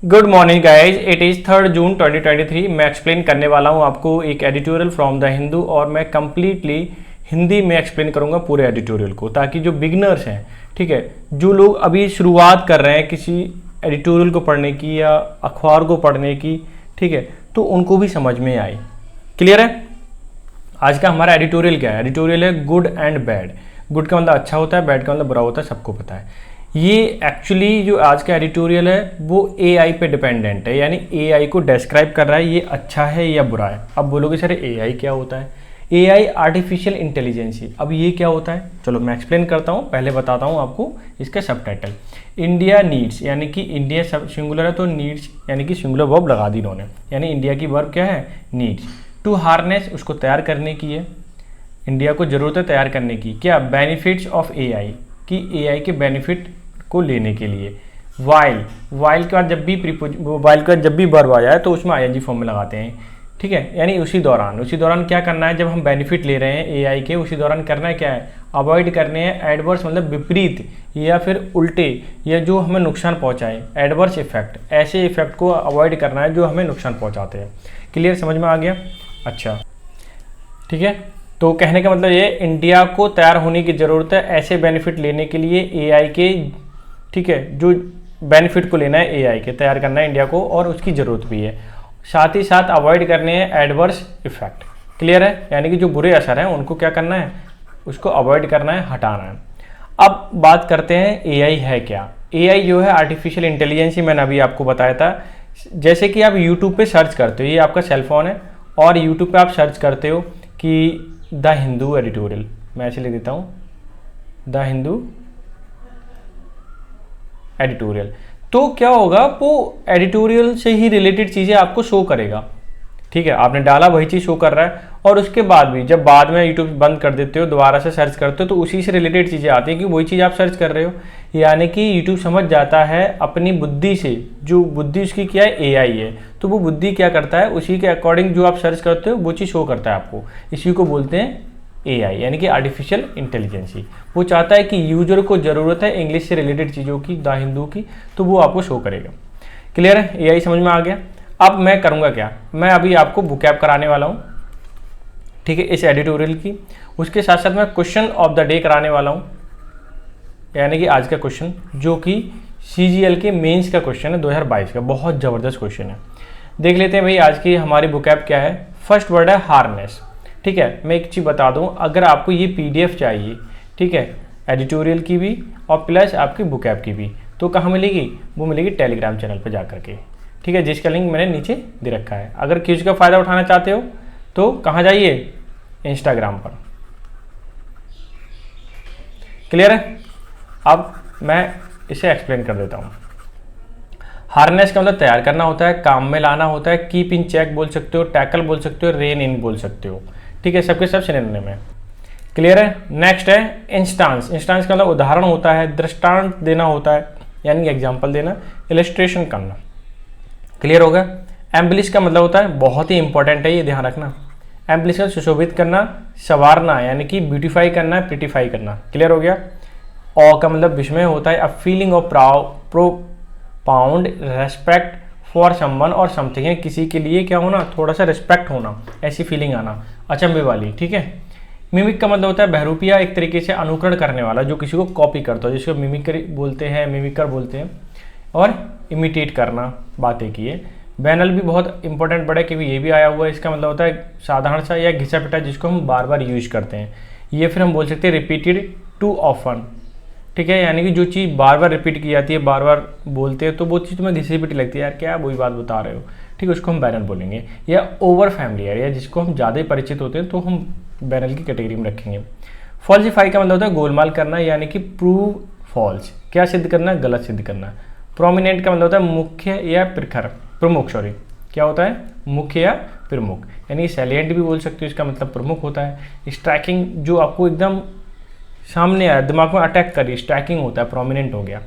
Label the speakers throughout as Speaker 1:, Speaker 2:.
Speaker 1: Good morning guys, it is 3 जून 2023। मैं explain करने वाला हूँ आपको एक एडिटोरियल फ्रॉम द हिंदू, और मैं कम्प्लीटली हिंदी में एक्सप्लेन करूँगा पूरे एडिटोरियल को, ताकि जो बिगनर्स हैं, ठीक है, जो लोग अभी शुरुआत कर रहे हैं किसी एडिटोरियल को पढ़ने की या अखबार को पढ़ने की, ठीक है, तो उनको भी समझ में आए। क्लियर है? आज का हमारा एडिटोरियल क्या है? एडिटोरियल है गुड एंड बैड। गुड का मतलब अच्छा होता है, बैड का मतलब बुरा होता है, सबको पता है। ये एक्चुअली जो आज का एडिटोरियल है वो एआई पे डिपेंडेंट है, यानी एआई को डिस्क्राइब कर रहा है ये अच्छा है या बुरा है। अब बोलोगे सर एआई क्या होता है? AI artificial intelligence. अब ये क्या होता है? चलो मैं एक्सप्लेन करता हूँ, पहले बताता हूँ आपको इसका सबटाइटल। इंडिया नीड्स, यानी कि इंडिया सब सिंगुलर है तो नीड्स यानी कि सिंगुलर वर्ब लगा दी इन्होंने, यानी इंडिया की वर्ब क्या है? नीड्स। टू हार्नेस, उसको तैयार करने की है, इंडिया को ज़रूरत है तैयार करने की। क्या? बेनिफिट्स ऑफ एआई, कि एआई के बेनिफिट को लेने के लिए। वाइल, वाइल के बाद जब भी वाइल के बाद जब भी वर्ब आ जाए तो उसमें आईएनजी फॉर्म में लगाते हैं, ठीक है, यानी उसी दौरान क्या करना है? जब हम बेनिफिट ले रहे हैं एआई के, उसी दौरान करना है क्या है? अवॉइड करने हैं एडवर्स, मतलब विपरीत या फिर उल्टे, या जो हमें नुकसान पहुंचाए, एडवर्स इफेक्ट, ऐसे इफेक्ट को अवॉइड करना है जो हमें नुकसान पहुंचाते हैं। क्लियर, समझ में आ गया? अच्छा, ठीक है। तो कहने का मतलब ये, इंडिया को तैयार होने की ज़रूरत है ऐसे बेनिफिट लेने के लिए एआई के, ठीक है, जो बेनिफिट को लेना है एआई के, तैयार करना है इंडिया को, और उसकी ज़रूरत भी है। साथ ही साथ अवॉइड करने हैं एडवर्स इफेक्ट। क्लियर है? यानी कि जो बुरे असर हैं उनको क्या करना है? उसको अवॉइड करना है, हटाना है। अब बात करते हैं एआई है क्या। एआई जो है आर्टिफिशियल इंटेलिजेंस ही मैंने अभी आपको बताया था। जैसे कि आप यूट्यूब पे सर्च करते हो, ये आपका सेलफोन है और यूट्यूब पे आप सर्च करते हो कि द हिंदू एडिटोरियल, मैं ऐसे लिख देता हूँ द हिंदू एडिटोरियल, तो क्या होगा? वो एडिटोरियल से ही रिलेटेड चीज़ें आपको शो करेगा, ठीक है। आपने डाला वही चीज़ शो कर रहा है, और उसके बाद भी जब बाद में यूट्यूब बंद कर देते हो, दोबारा से सर्च करते हो, तो उसी से रिलेटेड चीज़ें आती हैं कि वही चीज़ आप सर्च कर रहे हो। यानी कि यूट्यूब समझ जाता है अपनी बुद्धि से, जो बुद्धि उसकी क्या है? एआई है, तो वो बुद्धि क्या करता है? उसी के अकॉर्डिंग जो आप सर्च करते हो वो चीज़ शो करता है आपको। इसी को बोलते हैं एआई, यानी कि आर्टिफिशियल इंटेलिजेंस। वो चाहता है कि यूजर को ज़रूरत है इंग्लिश से रिलेटेड चीज़ों की, द हिंदू की, तो वो आपको शो करेगा। क्लियर है? एआई समझ में आ गया। अब मैं करूँगा क्या? मैं अभी आपको बुकैब कराने वाला हूँ, ठीक है, इस एडिटोरियल की। उसके साथ साथ मैं क्वेश्चन ऑफ द डे कराने वाला हूँ, यानी कि आज का क्वेश्चन, जो कि सीजीएल के मेंस का क्वेश्चन है 2022 का, बहुत ज़बरदस्त क्वेश्चन है। देख लेते हैं भाई आज की हमारी बुकैब क्या है। फर्स्ट वर्ड है हार्नेस, ठीक है। मैं एक चीज़ बता दूं, अगर आपको ये पीडीएफ चाहिए, ठीक है, एडिटोरियल की भी और प्लस आपकी बुकैब की भी, तो कहाँ मिलेगी? वो मिलेगी टेलीग्राम चैनल पर जा करके, ठीक है, जिसका लिंक मैंने नीचे दे रखा है। अगर किसी का फ़ायदा उठाना चाहते हो तो कहाँ जाइए? इंस्टाग्राम पर। क्लियर है? अब मैं इसे एक्सप्लेन कर देता हूँ। हार्नेस का मतलब तैयार करना होता है, काम में लाना होता है, कीप इन चेक बोल सकते हो, टैकल बोल सकते हो, रेन इन बोल सकते हो, ठीक है, सबके सब सिनोनिम है। क्लियर है? नेक्स्ट है इंस्टांस। इंस्टांस का मतलब उदाहरण होता है, दृष्टांत देना होता है, यानी एग्जाम्पल देना, इलस्ट्रेशन करना। क्लियर होगा? एम्बलिश का मतलब होता है, बहुत ही इंपॉर्टेंट है ये, ध्यान रखना। एम्बलिश का सुशोभित करना, संवारना, यानी कि ब्यूटीफाई करना, प्रिटिफाई करना। क्लियर हो गया? ऑ का मतलब विस्मय होता है, a feeling of प्रोपाउंड respect for someone और समथिंग, किसी के लिए क्या होना? थोड़ा सा रिस्पेक्ट होना, ऐसी फीलिंग आना, अचंभे वाली, ठीक है। मिमिक का मतलब होता है बहरूपिया, एक तरीके से अनुकरण करने वाला, जो किसी को कॉपी करता हो, जिसको मिमिक्री बोलते हैं, मिमिकर बोलते हैं, और इमिटेट करना, बातें किए। बैनल भी बहुत इंपॉर्टेंट वर्ड है, क्योंकि ये भी आया हुआ है। इसका मतलब होता है साधारण सा या घिसा पिटा, जिसको हम बार बार यूज करते हैं। ये फिर हम बोल सकते हैं रिपीटेड टू ऑफन, ठीक है, यानी कि जो चीज़ बार बार रिपीट की जाती है, बार बार बोलते हैं, तो वो चीज़ तुम्हें घिसी पिटी लगती है, यार क्या वही बात बता रहे हो, ठीक है, उसको हम बैनल बोलेंगे। या ओवर फैमिलियर, या जिसको हम ज़्यादा ही परिचित होते हैं, तो हम बैनल की कैटेगरी में रखेंगे। फॉल्सिफाई का मतलब होता है गोलमाल करना, यानी कि प्रूव फॉल्स, क्या सिद्ध करना? गलत सिद्ध करना। प्रोमिनेंट का मतलब होता है मुख्य या प्रमुख, सॉरी, क्या होता है? मुख्य या प्रमुख, यानी सैलिएंट भी बोल सकते हो, इसका मतलब प्रमुख होता है। स्ट्राइकिंग, जो आपको एकदम सामने आया, दिमाग में अटैक करी, स्ट्राइकिंग होता है, प्रोमिनेंट हो गया।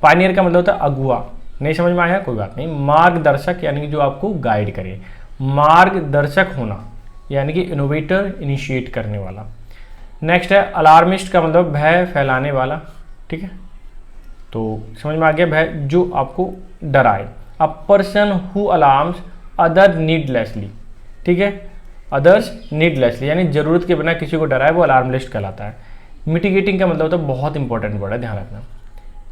Speaker 1: पायनियर का मतलब होता है अगुआ, नहीं समझ में आया? कोई बात नहीं। मार्गदर्शक, यानी कि जो आपको गाइड करे, मार्गदर्शक होना, यानी कि इनोवेटर, इनिशिएट करने वाला। नेक्स्ट है अलार्मिस्ट का मतलब भय फैलाने वाला, ठीक है, तो समझ में आ गया, भय जो आपको डराए। A person who alarms other needlessly, ठीक है, अदर्स नीडलेसली यानी ज़रूरत के बिना किसी को डराए वो अलार्मिस्ट कहलाता है। मिटिगेटिंग का मतलब होता है, बहुत इंपॉर्टेंट वर्ड है, ध्यान रखना,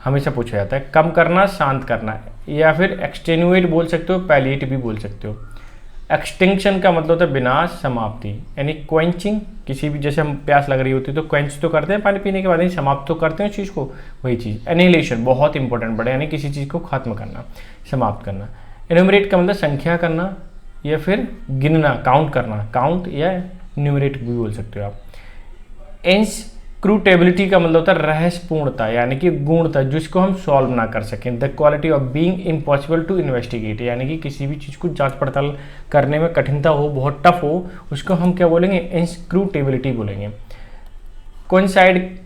Speaker 1: हमेशा पूछा जाता है, कम करना, शांत करना, या फिर एक्सटेन्युएट बोल सकते हो, पैलिएट भी बोल सकते हो। एक्सटिंक्शन का मतलब होता है विनाश, समाप्ति, यानी क्वेंचिंग, किसी भी, जैसे हम प्यास लग रही होती है तो क्वेंच तो करते हैं पानी पीने के बाद, ही समाप्त तो करते हैं उस चीज़ को, वही चीज़। एनिहिलेशन बहुत इंपॉर्टेंट वर्ड है, यानी किसी चीज़ को खत्म करना, समाप्त करना। एनुमरेट का मतलब संख्या करना या फिर गिनना, काउंट करना, काउंट या न्यूमरेट भी बोल सकते हो आप। इनस्क्रूटेबिलिटी का मतलब होता है रहस्यपूर्णता, यानी कि गुणता, जिसको हम सॉल्व ना कर सकें। The quality of being impossible to investigate, यानी कि किसी भी चीज़ को जांच पड़ताल करने में कठिनता हो, बहुत टफ हो, उसको हम क्या बोलेंगे, इनस्क्रूटेबिलिटी बोलेंगे। कोइंसाइड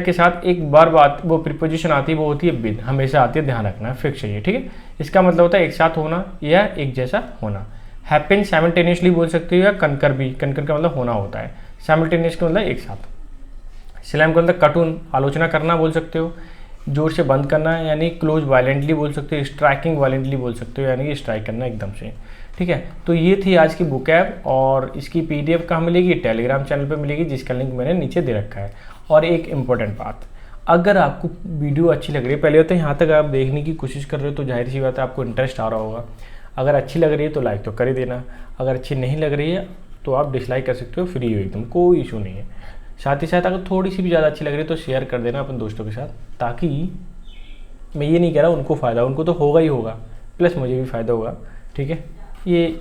Speaker 1: के साथ एक बार बात वो प्रीपोजिशन आती है, वो होती है विद, हमेशा आती है, ध्यान रखना, फिक्स है ये, ठीक है। इसका मतलब होता है एक साथ होना या एक जैसा होना। हैपन साइमल्टेनियसली बोल सकते हो, या कनकर भी, कनकर का मतलब होना होता है, साइमल्टेनियस का मतलब एक साथ। स्लैम का मतलब कार्टून, आलोचना करना बोल सकते हो, जोर से बंद करना यानी क्लोज वायलेंटली बोल सकते हो, स्ट्राइकिंग वायलेंटली बोल सकते हो यानी कि स्ट्राइक करना एकदम से, ठीक है। तो ये थी आज की बुकैब, और इसकी पीडीएफ कहाँ मिलेगी, टेलीग्राम चैनल पे मिलेगी, जिसका लिंक मैंने नीचे दे रखा है। और एक इम्पॉर्टेंट बात, अगर आपको वीडियो अच्छी लग रही है, पहले होता है यहाँ तक आप देखने की कोशिश कर रहे हो तो जाहिर सी बात है आपको इंटरेस्ट आ रहा होगा। अगर अच्छी लग रही है तो लाइक तो कर ही देना, अगर अच्छी नहीं लग रही है तो आप डिसलाइक कर सकते हो, फ्री हो एकदम, कोई इशू नहीं है। साथ ही साथ अगर थोड़ी सी भी ज़्यादा अच्छी लग रही है तो शेयर कर देना अपने दोस्तों के साथ, ताकि, मैं ये नहीं कह रहा उनको फ़ायदा, उनको तो होगा ही होगा, प्लस मुझे भी फ़ायदा होगा, ठीक है। ये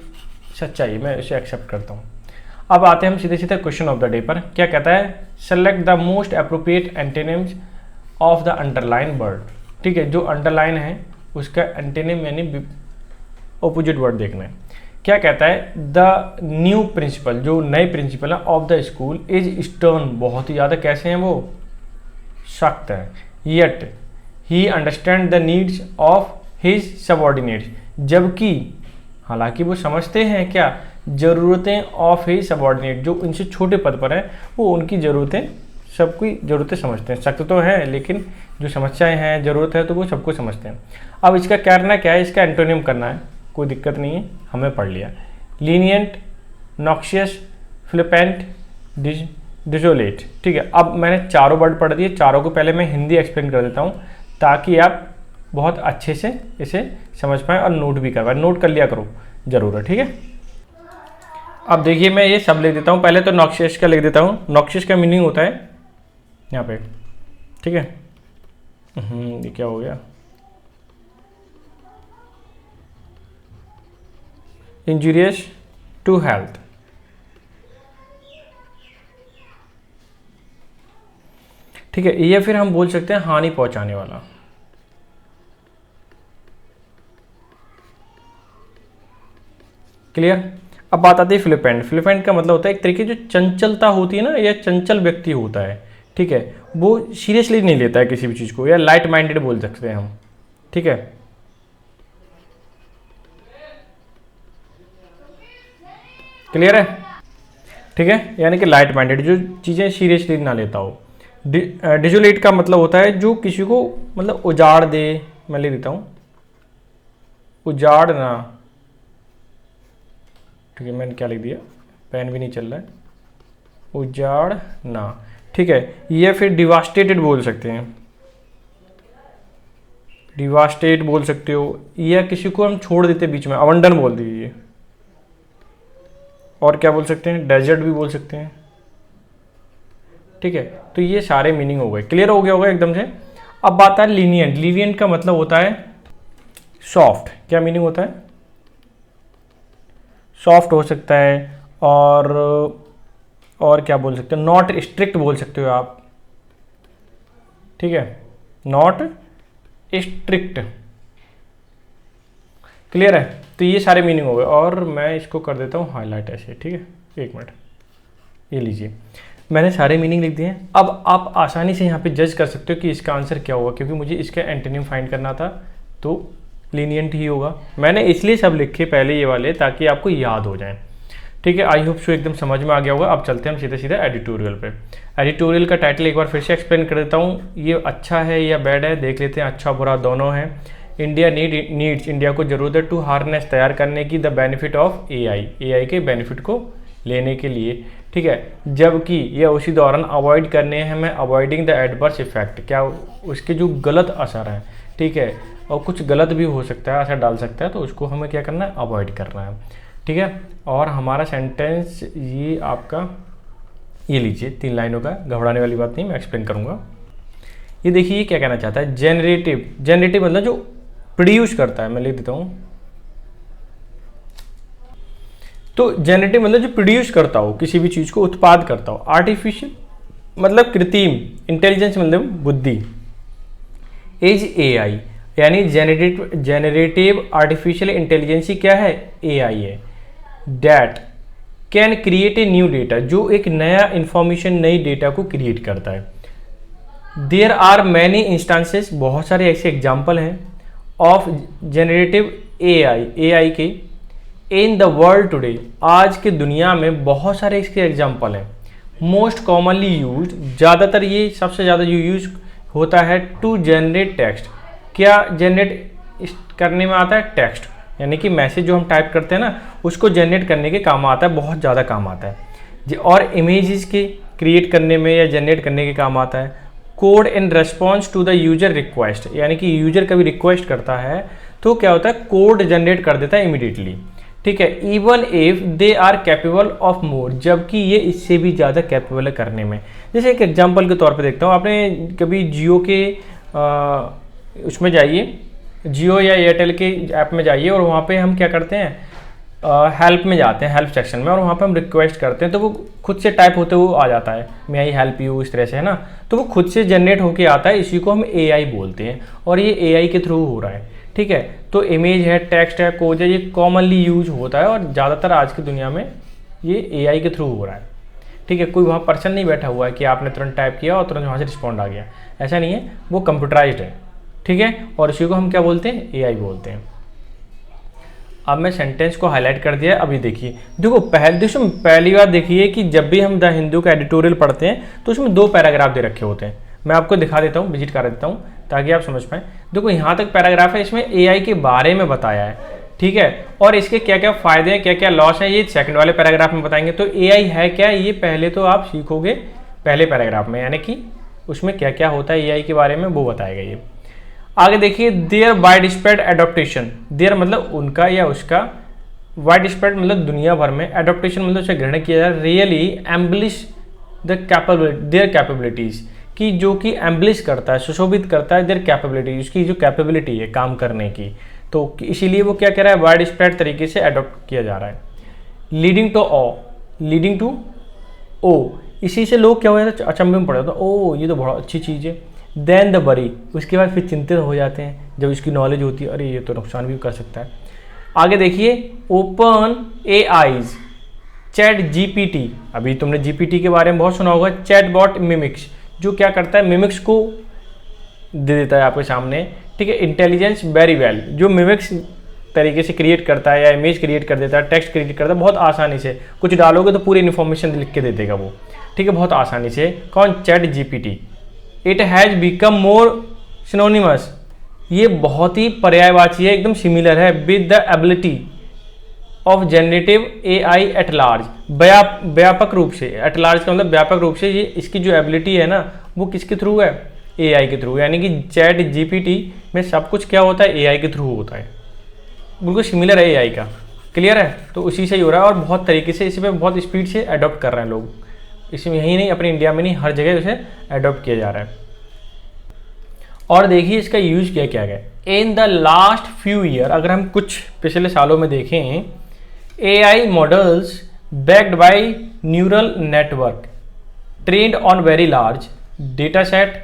Speaker 1: सच्चाई है, मैं इसे एक्सेप्ट करता हूँ। अब आते हैं हम सीधे सीधे क्वेश्चन ऑफ द डे पर। क्या कहता है, select the most appropriate antonyms of the underline word, ठीक है। जो अंडरलाइन है उसका एंटेनिम यानी ऑपोजिट वर्ड देखना है। क्या कहता है, द न्यू प्रिंसिपल, जो नए प्रिंसिपल है, of the school is stern, बहुत ही ज़्यादा कैसे हैं वो, सख्त है। Yet he understand the needs of his subordinates, जबकि हालांकि वो समझते हैं क्या, ज़रूरतें ऑफ हिज सबऑर्डिनेट, जो उनसे छोटे पद पर हैं वो उनकी ज़रूरतें, सबकी ज़रूरतें समझते हैं। सख्त तो हैं लेकिन जो समस्याएं हैं, ज़रूरत है तो वो सबको समझते हैं। अब इसका करना क्या है, इसका एंटोनिम करना है, कोई दिक्कत नहीं है, हमें पढ़ लिया। लीनियंट, नॉक्शियस, फ्लिपेंट, डिजोलेट, ठीक है। अब मैंने चारों वर्ड पढ़ दिए, चारों को पहले मैं हिंदी एक्सप्लेन कर देता हूँ ताकि आप बहुत अच्छे से इसे समझ पाएँ और नोट भी कर पाएँ। नोट कर लिया करो ज़रूर है, ठीक है। अब देखिए मैं ये सब लिख देता हूँ, पहले तो नॉक्शियस का लिख देता हूँ। नॉक्शियस का मीनिंग होता है यहाँ पे, ठीक है। ये क्या हो गया, इंजूरियस टू हेल्थ, ठीक है। या फिर हम बोल सकते हैं हानि पहुंचाने वाला, क्लियर। अब बात आती है फ्लिपेंट। फ्लिपेंट का मतलब होता है एक तरीके जो चंचलता होती है ना, या चंचल व्यक्ति होता है, ठीक है, वो सीरियसली नहीं लेता है किसी भी चीज़ को, या लाइट माइंडेड बोल सकते हैं हम, ठीक है। क्लियर है, ठीक है, यानी कि लाइट माइंडेड, जो चीज़ें सीरियसली ना लेता हो। डिजोलेट का मतलब होता है जो किसी को मतलब उजाड़ दे, मैं लिख देता हूँ, उजाड़ना, ठीक है। मैंने क्या लिख दिया, पेन भी नहीं चल रहा है, उजाड़ना, ठीक है। या फिर डिवास्टेटेड बोल सकते हैं, डिवास्टेट बोल सकते हो, या किसी को हम छोड़ देते बीच में, अवंडन बोल दीजिए। और क्या बोल सकते हैं, डेजर्ट भी बोल सकते हैं, ठीक है। तो ये सारे मीनिंग हो गए, क्लियर हो गया होगा एकदम से। अब बात है लीनियंट। लीनियंट का मतलब होता है सॉफ्ट। क्या मीनिंग होता है, सॉफ्ट हो सकता है। और क्या बोल सकते हो, नॉट स्ट्रिक्ट बोल सकते हो आप, ठीक है, नॉट स्ट्रिक्ट, क्लियर है। तो ये सारे मीनिंग हो गए, और मैं इसको कर देता हूँ हाईलाइट ऐसे, ठीक है। एक मिनट, ये लीजिए, मैंने सारे मीनिंग लिख दिए हैं। अब आप आसानी से यहाँ पे जज कर सकते हो कि इसका आंसर क्या होगा, क्योंकि मुझे इसका एंटोनिम फाइंड करना था, तो लीनियंट ही होगा। मैंने इसलिए सब लिखे पहले ये वाले, ताकि आपको याद हो जाए, ठीक है। आई होप सो एकदम समझ में आ गया होगा। अब चलते हैं हम सीधे सीधे एडिटोरियल पे। एडिटोरियल का टाइटल एक बार फिर से एक्सप्लेन कर देता हूँ, ये अच्छा है या बैड है देख लेते हैं, अच्छा बुरा दोनों है। इंडिया नीड्स, इंडिया को ज़रूरत है टू हार्नेस, तैयार करने की, द बेनिफिट ऑफ एआई के बेनिफिट को लेने के लिए, ठीक है। जबकि ये उसी दौरान अवॉइड करने हैं हमें, अवॉइडिंग द एडवर्स इफेक्ट, क्या उसके जो गलत असर हैं, ठीक है, और कुछ गलत भी हो सकता है, असर डाल सकता है, तो उसको हमें क्या करना है, अवॉइड करना है, ठीक है। और हमारा सेंटेंस ये आपका, ये लीजिए 3 लाइनों का, घबराने वाली बात नहीं, मैं एक्सप्लेन करूँगा। ये देखिए ये क्या कहना चाहता है, जेनरेटिव मतलब जो प्रोड्यूस करता है, मैं लिख देता हूँ। तो जेनरेटिव मतलब जो प्रोड्यूस करता हो, किसी भी चीज़ को उत्पाद करता हो। आर्टिफिशियल मतलब कृत्रिम, इंटेलिजेंस मतलब बुद्धि। इज एआई यानी जेनरेटिव आर्टिफिशियल इंटेलिजेंसी क्या है, एआई है। That can create a new data, जो एक नया इंफॉर्मेशन, नई डेटा को क्रिएट करता है। देयर आर मैनी इंस्टांसेस, बहुत सारे ऐसे एग्जाम्पल हैं ऑफ जेनरेटिव एआई के इन द वर्ल्ड टुडे, आज के दुनिया में बहुत सारे इसके एग्जाम्पल हैं। मोस्ट कॉमनली यूज, ज़्यादातर ये सबसे ज़्यादा जो यूज होता है टू जनरेट टेक्स्ट, क्या जनरेट करने में आता है, टेक्स्ट यानी कि मैसेज जो हम टाइप करते हैं ना, उसको जनरेट करने के काम आता है, बहुत ज़्यादा काम आता है। और इमेजेस के क्रिएट करने में या जनरेट करने के काम आता है। Code in response to the user request, यानी कि यूजर कभी रिक्वेस्ट करता है तो क्या होता है, कोड जनरेट कर देता है इमीडिएटली, ठीक है। Even if they are capable of more, जबकि ये इससे भी ज़्यादा कैपेबल है करने में। जैसे एक एग्जांपल के तौर पे देखता हूँ, आपने कभी जियो के उसमें जाइए, जियो या एयरटेल के ऐप में जाइए, और वहाँ पे हम क्या करते हैं, हेल्प में जाते हैं, हेल्प सेक्शन में, और वहाँ पे हम रिक्वेस्ट करते हैं, तो वो खुद से टाइप होते हुए आ जाता है, मे आई हेल्प यू, इस तरह से, है ना। तो वो खुद से जनरेट होके आता है, इसी को हम एआई बोलते हैं, और ये एआई के थ्रू हो रहा है, ठीक है। तो इमेज है, टेक्स्ट है, कोड है, ये कॉमनली यूज होता है, और ज़्यादातर आज की दुनिया में ये एआई के थ्रू हो रहा है, ठीक है। कोई वहाँ पर्सन नहीं बैठा हुआ है कि आपने तुरंत टाइप किया और तुरंत वहाँ से रिस्पॉन्ड आ गया, ऐसा नहीं है, वो कंप्यूटराइज्ड है, ठीक है। और इसी को हम क्या बोलते हैं, एआई बोलते हैं। अब मैं सेंटेंस को हाईलाइट कर दिया है, अभी देखिए, देखो पहली बात देखिए कि जब भी हम द हिंदू का एडिटोरियल पढ़ते हैं तो उसमें 2 पैराग्राफ दे रखे होते हैं। मैं आपको दिखा देता हूँ, विजिट करा देता हूँ ताकि आप समझ पाएँ। देखो यहाँ तक पैराग्राफ है, इसमें एआई के बारे में बताया है, ठीक है, और इसके क्या क्या फ़ायदे हैं, क्या क्या लॉस हैं, ये सेकंड वाले पैराग्राफ में बताएंगे। तो एआई है क्या, ये पहले तो आप सीखोगे पहले पैराग्राफ में, यानी कि उसमें क्या क्या होता है एआई के बारे में वो बताएगा ये। आगे देखिए, there widespread adaptation, there मतलब उनका या उसका, वाइड स्प्रेड मतलब दुनिया भर में, एडॉप्टेशन मतलब उसे ग्रहण किया जाए, रियली एम्बलिश द देयर कैपेबिलिटीज़, कि जो कि एम्बलिश करता है, सुशोभित करता है देयर कैपेबिलिटी, उसकी जो कैपेबिलिटी है काम करने की, तो इसीलिए वो क्या कह रहा है, वाइड स्प्रेड तरीके से अडॉप्ट किया जा रहा है। लीडिंग टू ओ, इसी से लोग क्या हो जाता है, अचंभे में पड़ जाता है, ओ ये तो बहुत अच्छी चीज़ है। देन द वरी, उसके बाद फिर चिंतित हो जाते हैं जब इसकी नॉलेज होती है, अरे ये तो नुकसान भी कर सकता है। आगे देखिए, ओपन एआईज चैट जीपीटी, अभी तुमने जीपीटी के बारे में बहुत सुना होगा, चैटबॉट मिमिक्स, जो क्या करता है, मिमिक्स को दे देता है आपके सामने, ठीक है। इंटेलिजेंस वेरी वेल, जो मिमिक्स तरीके से क्रिएट करता है या इमेज क्रिएट कर देता है, टेक्स्ट क्रिएट करता है बहुत आसानी से, कुछ डालोगे तो पूरी इन्फॉर्मेशन लिख के दे देगा वो, ठीक है, बहुत आसानी से। कौन, chat GPT. It has become more synonymous, ये बहुत ही पर्यायवाची है, एकदम सिमिलर है with the ability of generative AI at large, व्यापक रूप से, एट लार्ज का मतलब व्यापक रूप से, ये इसकी जो एबिलिटी है ना वो किसके थ्रू है, एआई के थ्रू, यानी कि चैट जीपीटी में सब कुछ क्या होता है, एआई के थ्रू होता है, बिल्कुल सिमिलर है एआई का, क्लियर है। तो उसी से ही हो रहा है, और बहुत तरीके से इसी पे बहुत स्पीड से अडॉप्ट कर रहे हैं लोग, इसमें यही नहीं, अपने इंडिया में नहीं, हर जगह उसे अडॉप्ट किया जा रहा है। और देखिए इसका यूज क्या क्या है, in the last few year, अगर हम कुछ पिछले सालों में देखें, AI models backed by neural network trend on very large data set,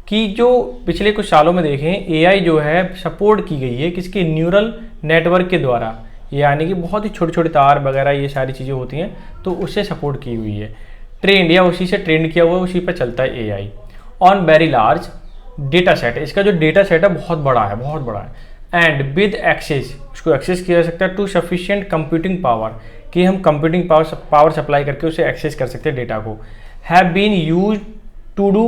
Speaker 1: की जो पिछले कुछ सालों में देखें, एआई जो है सपोर्ट की गई है किसके, न्यूरल नेटवर्क के द्वारा, यानी कि बहुत ही छोटे छोटे तार वगैरह ये सारी चीज़ें होती हैं, तो उससे सपोर्ट की हुई है, ट्रेंड या उसी से ट्रेंड किया हुआ है, उसी पर चलता है AI on very large data set. इसका जो डेटा सेट है बहुत बड़ा है, बहुत बड़ा है। एंड विद एक्सेस, उसको एक्सेस किया जा सकता है टू सफिशिएंट कंप्यूटिंग पावर, कि हम कंप्यूटिंग पावर सप्लाई करके उसे एक्सेस कर सकते हैं डेटा को। Have been use to do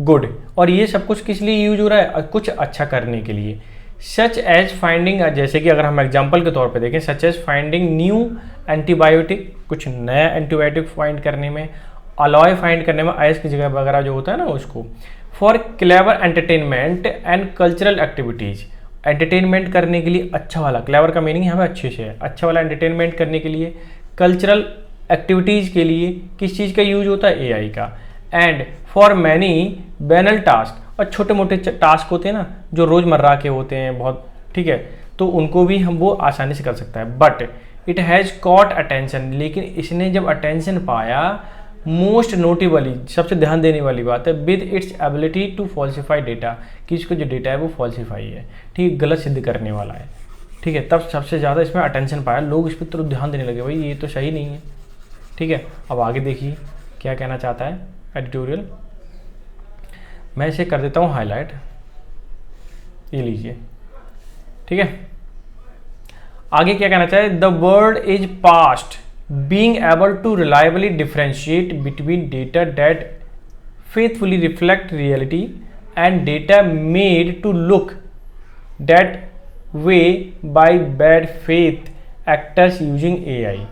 Speaker 1: good, और ये सब कुछ किस लिए यूज हो रहा है, कुछ अच्छा करने के लिए। सच एज फाइंडिंग, जैसे कि अगर हम एग्जांपल के तौर पे देखें, such as finding new antibiotic, कुछ नया एंटीबायोटिक फाइंड करने में, अलॉय फाइंड करने में, आयस की जगह वगैरह जो होता है ना उसको, for clever entertainment and cultural activities, entertainment करने के लिए अच्छा वाला, क्लेवर का मीनिंग हमें अच्छे से है, अच्छा वाला एंटरटेनमेंट करने के लिए, कल्चरल एक्टिविटीज़ के लिए किस चीज़ का यूज होता है, एआई का, and for many banal task, और छोटे मोटे टास्क होते हैं ना जो रोज़मर्रा के होते हैं बहुत, ठीक है, तो उनको भी हम वो आसानी से कर सकता है। But it has caught attention, लेकिन इसने जब अटेंशन पाया, मोस्ट नोटेबली, सबसे ध्यान देने वाली बात है, with its ability to falsify data, कि इसको जो डेटा है वो फॉल्सिफाई है, ठीक है, गलत सिद्ध करने वाला है, ठीक है, तब सबसे ज़्यादा इसमें अटेंशन पाया, लोग इस पर तुरंत ध्यान देने लगे, भाई ये तो सही नहीं है, ठीक है। अब आगे देखिए क्या कहना चाहता है एडिटोरियल, मैं इसे कर देता हूँ हाईलाइट, ये लीजिए, ठीक है। आगे क्या कहना चाहे, the world is past being able to reliably differentiate between data that faithfully reflect reality and data made to look that way by bad faith actors using AI.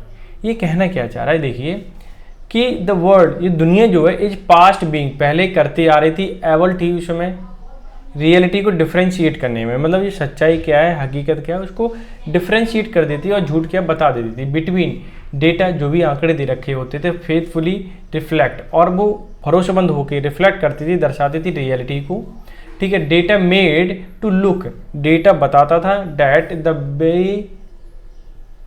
Speaker 1: ये कहना क्या चाह रहा है, देखिए कि द वर्ल्ड, ये दुनिया जो है, इज पास्ट बीइंग, पहले करती आ रही थी, एबल थी उस समय रियलिटी को डिफ्रेंशिएट करने में, मतलब ये सच्चाई क्या है, हकीकत क्या है, उसको डिफ्रेंशिएट कर देती है और झूठ क्या बता देती थी, बिटवीन डेटा, जो भी आंकड़े दे रखे होते थे, फेथफुली रिफ्लेक्ट, और वो भरोसेमंद होकर रिफ्लेक्ट करती थी, दर्शाती थी रियलिटी को, ठीक है। Data made to look, data बताता था, that the way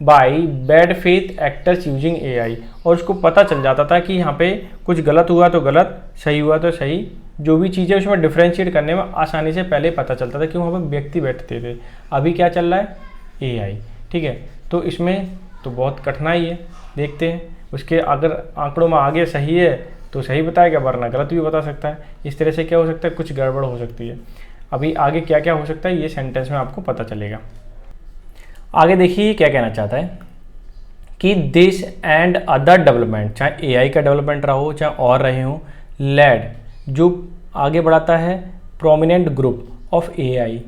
Speaker 1: by bad faith actors using AI, और उसको पता चल जाता था कि यहाँ पे कुछ गलत हुआ तो गलत, सही हुआ तो सही, जो भी चीज़ें उसमें डिफ्रेंशिएट करने में आसानी से पहले पता चलता था, क्यों वहाँ पे व्यक्ति बैठते थे। अभी क्या चल रहा है, एआई, ठीक है, तो इसमें तो बहुत कठिनाई है, देखते हैं उसके, अगर आंकड़ों में आगे सही है तो सही बताएगा, वरना गलत भी बता सकता है। इस तरह से क्या हो सकता है, कुछ गड़बड़ हो सकती है। अभी आगे क्या क्या हो सकता है ये सेंटेंस में आपको पता चलेगा। आगे देखिए क्या कहना चाहता है कि दिस एंड अदर डेवलपमेंट, चाहे एआई का डेवलपमेंट रहा हो चाहे और रहे हो, लेड, जो आगे बढ़ाता है, prominent group of AI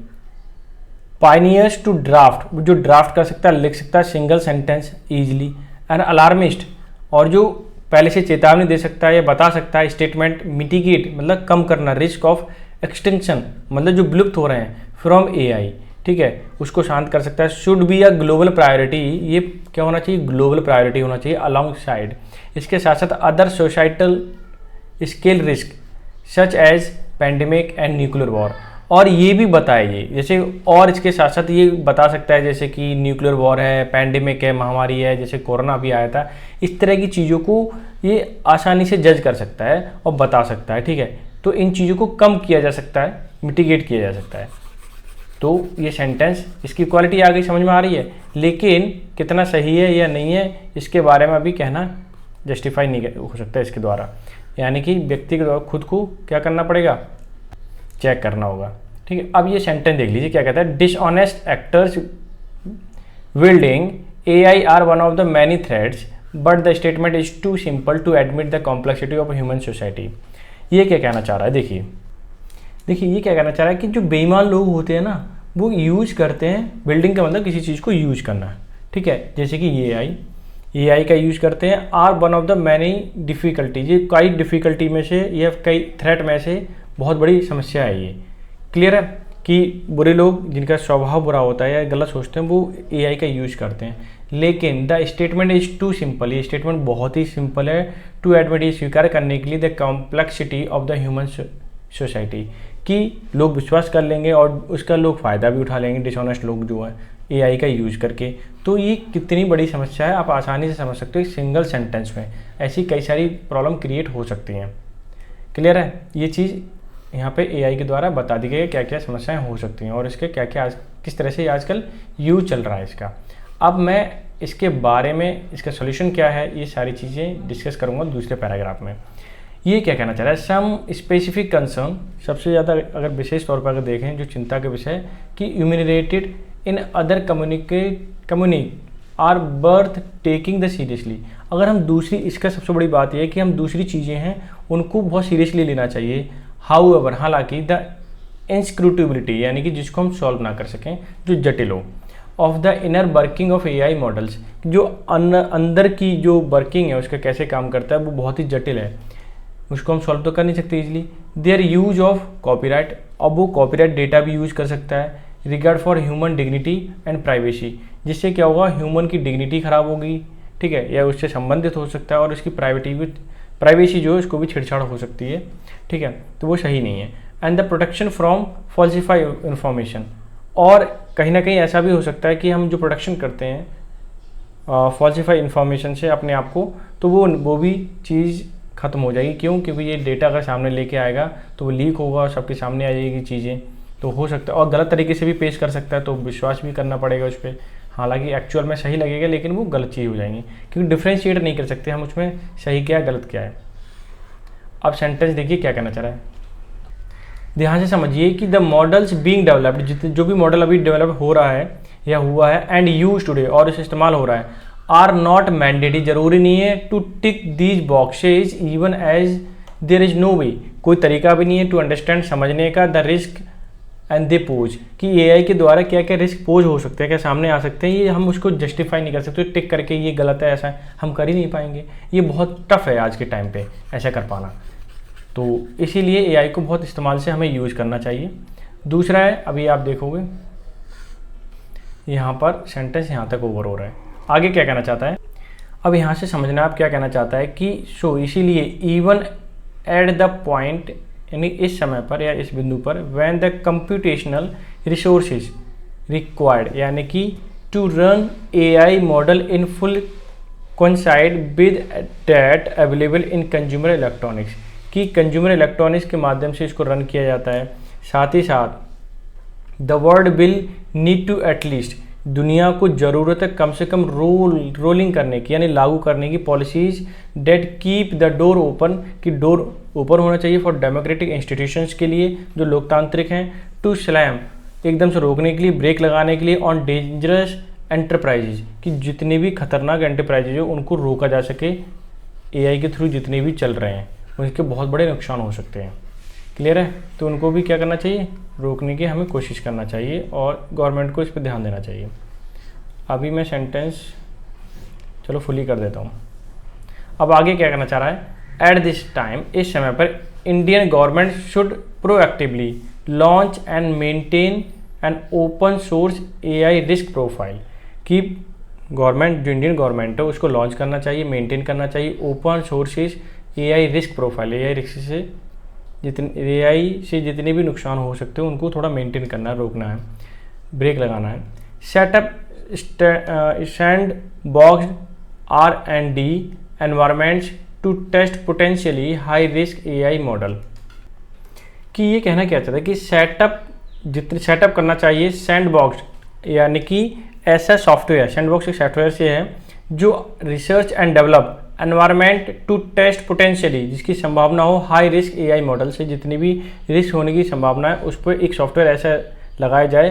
Speaker 1: pioneers to draft, जो ड्राफ्ट कर सकता है, लिख सकता है single sentence easily, and alarmist, और जो पहले से चेतावनी दे सकता है या बता सकता है, स्टेटमेंट मिटिगेट, मतलब कम करना, रिस्क ऑफ एक्सटिंक्शन, मतलब जो विलुप्त हो रहे हैं, फ्रॉम एआई, ठीक है, उसको शांत कर सकता है। Should be a global priority, ये क्या होना चाहिए, ग्लोबल प्रायोरिटी होना चाहिए, अलॉन्ग साइड, इसके साथ साथ other societal scale risk such as pandemic and nuclear war, और ये भी बताइए, जैसे और इसके साथ साथ ये बता सकता है, जैसे कि न्यूक्लियर वॉर है, पैंडेमिक है, महामारी है, जैसे कोरोना भी आया था, इस तरह की चीज़ों को ये आसानी से जज कर सकता है और बता सकता है, ठीक है। तो इन चीज़ों को कम किया जा सकता है, मिटिगेट किया जा सकता है। तो ये सेंटेंस, इसकी क्वालिटी आ गई, समझ में आ रही है, लेकिन कितना सही है या नहीं है इसके बारे में अभी कहना जस्टिफाई नहीं हो सकता इसके द्वारा, यानी कि व्यक्ति के द्वारा खुद को क्या करना पड़ेगा, चेक करना होगा, ठीक है। अब ये सेंटेंस देख लीजिए क्या कहता है, dishonest actors wielding AI are one of the many threads but the statement is too simple to admit the complexity of human society. ये क्या कहना चाह रहा है, देखिए ये क्या कहना चाह रहा है कि जो बेईमान लोग होते हैं ना, वो यूज करते हैं, बिल्डिंग का मतलब किसी चीज़ को यूज करना, ठीक है, जैसे कि ये एआई का यूज करते हैं, are one of the many difficulties, ये कई डिफ़िकल्टी में से, ये कई थ्रेट में से बहुत बड़ी समस्या है। ये क्लियर है कि बुरे लोग जिनका स्वभाव बुरा होता है या गलत सोचते हैं, वो एआई का यूज करते हैं, लेकिन the statement is too simple, ये स्टेटमेंट बहुत ही सिंपल है, टू एडमिट, ये स्वीकार करने के लिए, the complexity of the human society, कि लोग विश्वास कर लेंगे और उसका लोग फ़ायदा भी उठा लेंगे, डिसऑनेस्ट लोग जो है एआई का यूज करके। तो ये कितनी बड़ी समस्या है आप आसानी से समझ सकते हो, सिंगल सेंटेंस में ऐसी कई सारी प्रॉब्लम क्रिएट हो सकती हैं। क्लियर है, ये चीज़ यहाँ पे एआई के द्वारा बता दी गई है क्या क्या समस्याएं हो सकती हैं और इसके क्या क्या किस तरह से आजकल यूज चल रहा है इसका। अब मैं इसके बारे में, इसका सोल्यूशन क्या है, ये सारी चीज़ें डिस्कस करूँगा दूसरे पैराग्राफ में। ये क्या कहना चाह रहा है, सम स्पेसिफिक कंसर्न, सबसे ज़्यादा अगर विशेष तौर पर अगर देखें जो चिंता के विषय कि humanity in other community are birth taking the seriously, अगर हम दूसरी, इसका सबसे बड़ी बात यह है कि हम दूसरी चीज़ें हैं उनको बहुत सीरियसली लेना चाहिए। हाउएवर, हालांकि द इंस्क्रूटेबिलिटी यानी कि जिसको हम सॉल्व ना कर सकें, जो जटिल हो, of the inner working of AI models, जो अंदर की जो वर्किंग है उसका कैसे काम करता है वो बहुत ही जटिल है, उसको हम सॉल्व तो कर नहीं सकते easily. There use of copyright, अब वो कॉपीराइट डेटा भी यूज कर सकता है। Regard for human dignity and privacy, जिससे क्या होगा, ह्यूमन की डिग्निटी खराब होगी, ठीक है, या उससे संबंधित हो सकता है, और उसकी प्राइवेसी जो है उसको भी छेड़छाड़ हो सकती है, ठीक है, तो वो सही नहीं है। And the protection from falsify information, और कहीं ना कहीं ऐसा भी हो सकता है कि हम जो प्रोटेक्शन करते हैं फॉल्सिफाई इंफॉर्मेशन से अपने आप को, तो वो भी चीज़ ख़त्म हो जाएगी। क्यों? क्योंकि ये डेटा अगर सामने लेके आएगा तो वो लीक होगा और सबके सामने आ जाएगी चीज़ें, तो हो सकता है, और गलत तरीके से भी पेश कर सकता है, तो विश्वास भी करना पड़ेगा उस पर। हालांकि एक्चुअल में सही लगेगा लेकिन वो गलत चीज़ हो जाएंगी, क्योंकि डिफ्रेंशिएट नहीं कर सकते हम उसमें सही क्या है गलत क्या है। अब सेंटेंस देखिए क्या कहना चाह रहा है, ध्यान से समझिए कि द मॉडल्स बीइंग डेवलप्ड, जो भी मॉडल अभी डेवलप हो रहा है या हुआ है, एंड यूज टुडे, और इसे इस्तेमाल हो रहा है, आर नॉट मैंडेटरी, जरूरी नहीं है, to tick these boxes even as there is no way, कोई तरीका भी नहीं है टू अंडरस्टैंड, समझने का, the risk and they pose, कि AI के द्वारा क्या क्या रिस्क पोज हो सकते हैं, क्या सामने आ सकते हैं, ये हम उसको जस्टिफाई नहीं कर सकते टिक करके ये गलत है, ऐसा हम कर ही नहीं पाएंगे, ये बहुत टफ है आज के टाइम पे ऐसा कर पाना। तो इसीलिए AI को बहुत इस्तेमाल से हमें यूज़ करना चाहिए। दूसरा है, अभी आप देखोगे यहाँ पर सेंटेंस यहाँ तक ओवर हो रहा है, आगे क्या कहना चाहता है, अब यहाँ से समझना आप क्या कहना चाहता है कि सो इसीलिए इवन एट द पॉइंट, यानी इस समय पर या इस बिंदु पर, when the computational resources required, यानी कि to run AI model in full coincide with that available in consumer electronics, कि कंज्यूमर इलेक्ट्रॉनिक्स के माध्यम से इसको रन किया जाता है, साथ ही साथ the world will need to at least, दुनिया को ज़रूरत है कम से कम रोलिंग करने की, यानी लागू करने की policies that keep the door open, कि डोर ओपन होना चाहिए फॉर डेमोक्रेटिक इंस्टीट्यूशंस के लिए जो लोकतांत्रिक हैं, टू स्लैम, एकदम से रोकने के लिए, ब्रेक लगाने के लिए, ऑन डेंजरस एंटरप्राइजेज, कि जितने भी खतरनाक एंटरप्राइजेज हो उनको रोका जा सके, AI के थ्रू जितने भी चल रहे हैं उनके बहुत बड़े नुकसान हो सकते हैं। क्लियर है? तो उनको भी क्या करना चाहिए, रोकने की हमें कोशिश करना चाहिए, और गवर्नमेंट को इस पर ध्यान देना चाहिए। अभी मैं सेंटेंस चलो फुली कर देता हूँ। अब आगे क्या करना चाह रहा है, एट दिस टाइम, इस समय पर, Indian government should proactively launch and maintain an open source AI risk profile, कि गवर्नमेंट, जो इंडियन गवर्नमेंट है उसको लॉन्च करना चाहिए, मेंटेन करना चाहिए open sources AI risk profile, AI risk से AI से जितने भी नुकसान हो सकते हैं उनको थोड़ा मेंटेन करना है, रोकना है, ब्रेक लगाना है। Setup sandbox R&D environments to test potentially high risk AI model, कि ये कहना क्या चाहता है कि सेटअप करना चाहिए सैंड बॉक्स, यानी कि ऐसा सॉफ्टवेयर, सैंड बॉक्स एक सॉफ्टवेयर से है जो research and develop environment to test potentially, जिसकी संभावना हो हाई रिस्क AI मॉडल से, जितनी भी रिस्क होने की संभावना है उस पर एक सॉफ्टवेयर ऐसा लगाया जाए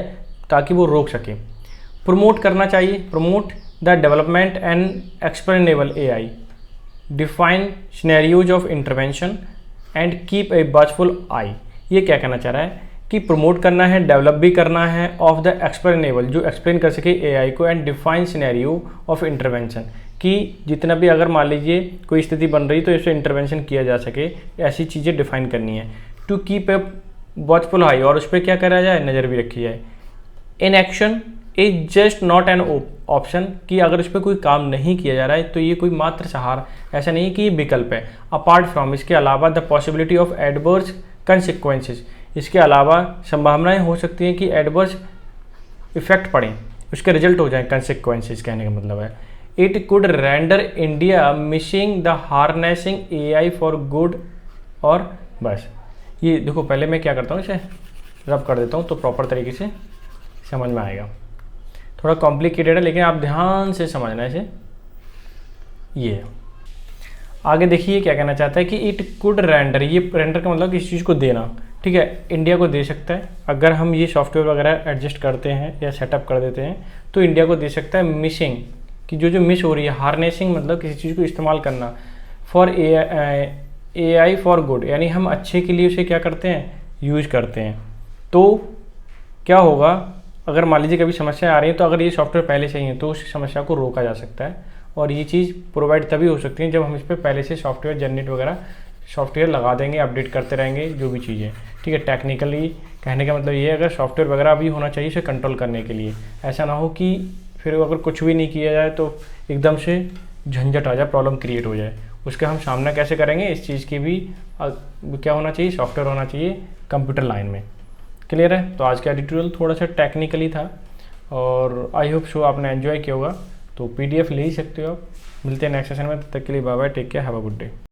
Speaker 1: ताकि वो रोक सके। प्रमोट करना चाहिए, promote the development and explainable AI, define scenarios of intervention and keep a watchful eye. ये क्या कहना चाह रहा है कि प्रमोट करना है, डेवलप भी करना है, ऑफ द एक्सप्लेनेबल, जो एक्सप्लेन कर सके AI को, and define scenario of intervention, कि जितना भी अगर मान लीजिए कोई स्थिति बन रही तो इससे इंटरवेंशन किया जा सके, ऐसी चीज़ें डिफाइन करनी है। टू कीप ए वॉचफुल आई, और उस पर क्या करा जाए, नज़र भी रखी जाए। In action is just not an option, कि अगर उस पर कोई काम नहीं किया जा रहा है तो ये कोई मात्र सहारा, ऐसा नहीं है कि ये विकल्प है। अपार्ट फ्रॉम, इसके अलावा, the possibility of adverse consequences, इसके अलावा संभावनाएं हो सकती हैं कि एडवर्स इफेक्ट पड़ें, उसके रिजल्ट हो जाए, कंसिक्वेंसेस कहने का मतलब है। It could render India missing the harnessing AI for good, और बस ये देखो, पहले मैं क्या करता हूँ, इसे रब कर देता हूँ तो प्रॉपर तरीके से समझ में आएगा। थोड़ा कॉम्प्लिकेटेड है लेकिन आप ध्यान से समझना इसे। ये आगे देखिए क्या कहना चाहता है कि इट कुड रेंडर, ये रेंडर का मतलब किसी चीज़ को देना, ठीक है, इंडिया को दे सकता है, अगर हम ये सॉफ्टवेयर वगैरह एडजस्ट करते हैं या सेटअप कर देते हैं तो इंडिया को दे सकता है मिसिंग, कि जो मिस हो रही है, हार्नेसिंग मतलब किसी चीज़ को इस्तेमाल करना, फॉर AI फॉर गुड, यानी हम अच्छे के लिए उसे क्या करते हैं, यूज करते हैं, तो क्या होगा, अगर मान लीजिए कभी समस्या आ रही है तो अगर ये सॉफ्टवेयर पहले से ही है तो उस समस्या को रोका जा सकता है। और ये चीज़ प्रोवाइड तभी हो सकती है जब हम इस पर पहले से सॉफ्टवेयर जनरेट वगैरह सॉफ्टवेयर लगा देंगे, अपडेट करते रहेंगे जो भी चीज़ें, ठीक है। टेक्निकली कहने का मतलब ये है, अगर सॉफ्टवेयर वगैरह भी होना चाहिए इसे कंट्रोल करने के लिए। ऐसा ना हो कि फिर अगर कुछ भी नहीं किया जाए तो एकदम से झंझट आ जाए, प्रॉब्लम क्रिएट हो जाए। उसका हम सामना कैसे करेंगे, इस चीज़ की भी क्या होना चाहिए, सॉफ्टवेयर होना चाहिए कंप्यूटर लाइन में। क्लियर है। तो आज का एडिटोरियल थोड़ा सा टेक्निकली था और आई होप सो आपने एंजॉय किया होगा। तो PDF ले ही सकते हो आप। मिलते हैं नेक्स्ट सेशन में, तब तक के लिए bye bye, take care, have a good day.